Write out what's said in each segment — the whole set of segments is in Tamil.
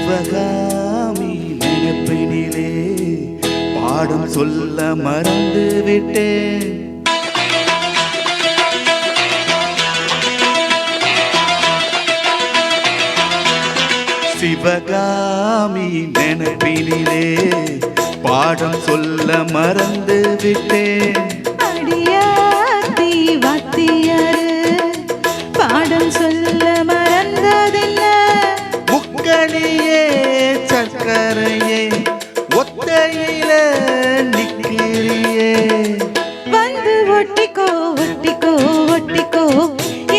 சிவகாமி நினைப்பினிலே பாடும் சொல்ல மறந்து விட்டேன். சிவகாமி நினைப்பினிலே பாடம் சொல்ல மறந்து விட்டேன். அடியாத்தி வாத்தியாரு பாடம் சொல்ல மறந்ததென்ன? முக்கணியே சக்கரையே ஒத்தையில நிக்கிறியே. வந்து ஒட்டிக்கோ ஒட்டிக்கோ ஒட்டிக்கோ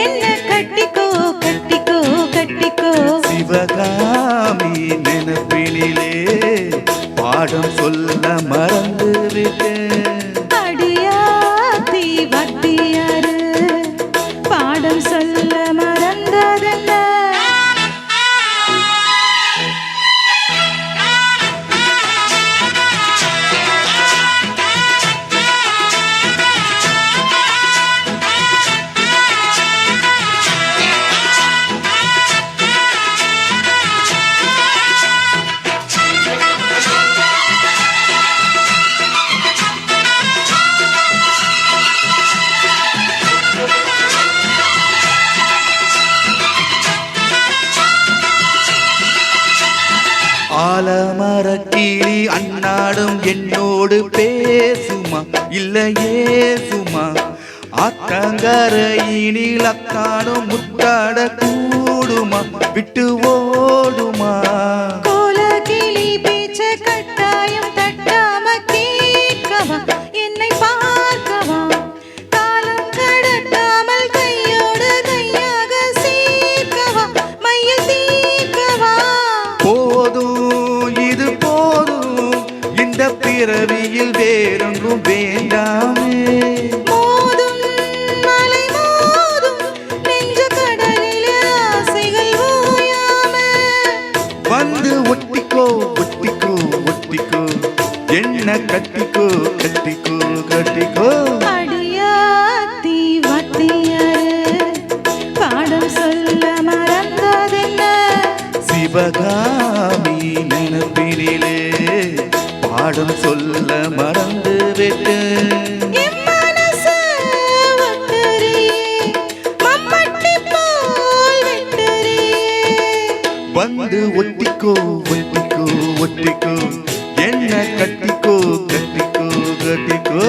என்ன கட்டிக்கோ கட்டிக்கோ கட்டிக்கோ. சிவகாமி நினைப்பினிலே பாடம் சொல்ல மறந்து விட்டேன். அடியாத்தி வாத்தியாரு பாடம் சொல்ல மறந்ததென்ன? ஆலமரக்கிளி அன்னாடும் என்னோடு பேசுமா இல்லையே சுமா. ஆத்தங்கரையினில் அக்காடும் முத்தாட கூடுமா விட்டு ஓடுமா. கோலகிளி பேச்ச கட்டாயம் தட்டாம கேட்கவா என்னை பார்க்கவா. காலம் கடட்டாமல் கையோடு கையாக சேர்க்கவா மையில் தீர்க்கவா. போதும் இது போதும் இந்த பிறவியில் வேறொன்றும் வேண்டாமே. மோதும் மலை மோதும் நெஞ்ச கடலில் ஆசைகள் ஓயாம. வந்து ஒட்டிக்கோ ஒட்டிக்கோ ஒட்டிக்கோ என்ன கட்டிக்கோ கட்டிக்கோ கட்டிக்கோ. அடியாத்தி வாத்தியாரு பாடம் சொல்ல மறந்ததென்ன? சிவகாமி நினைப்பினிலே பாடம் சொல்ல மறந்து விட்டேன். என் மனச ஒட்டுறியே, மம்மட்டி போல் வெட்டுறியே. வந்து ஒட்டிக்கோ ஒட்டிக்கோ ஒட்டிக்கோ என்ன கட்டிக்கோ கட்டிக்கோ கட்டிக்கோ.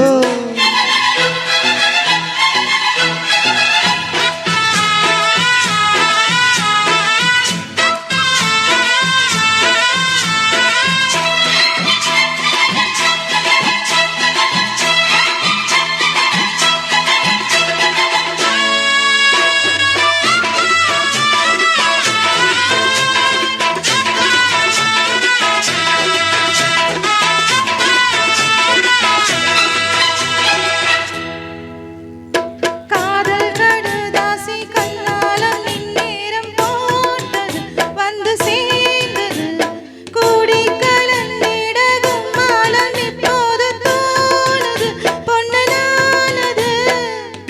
காதல் கடுதாசி கண்ணாலம் இந்நேரம் போட்டது வந்து சேர்ந்தது. கூடி கலந்திட கும்மாளம் இப்போது தோணுது பொண்ணு நானது.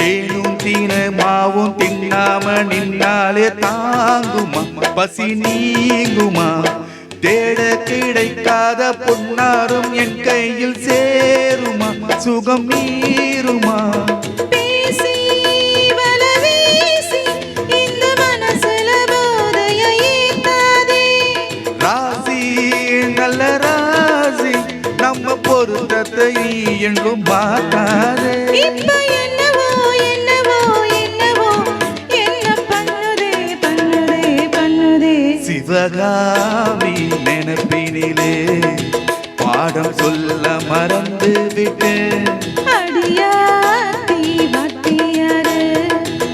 தேனும் தீனமாவும் தின்னாம நின்னாலே தாங்குமா பசி நீங்குமா. தேட கிடைக்காத பொன்னாரும் என் கையில் சேருமா சுகம் மீறுமா. பேசி வல வீசி இந்த மனசுல போதைய ஏத்தாதே. ராசி நல்ல ராசி நம்ம பொருத்தத்தை நீ என்றும் பார்க்காதே. இப்ப என்னவோ என்னவோ என்னவோ என்ன பண்ணுதே பண்ணுதே பண்ணுதே. சிவகாமி நினைப்பினிலே பாடம் சொல்ல மறந்து விட்டேன். அடியாத்தி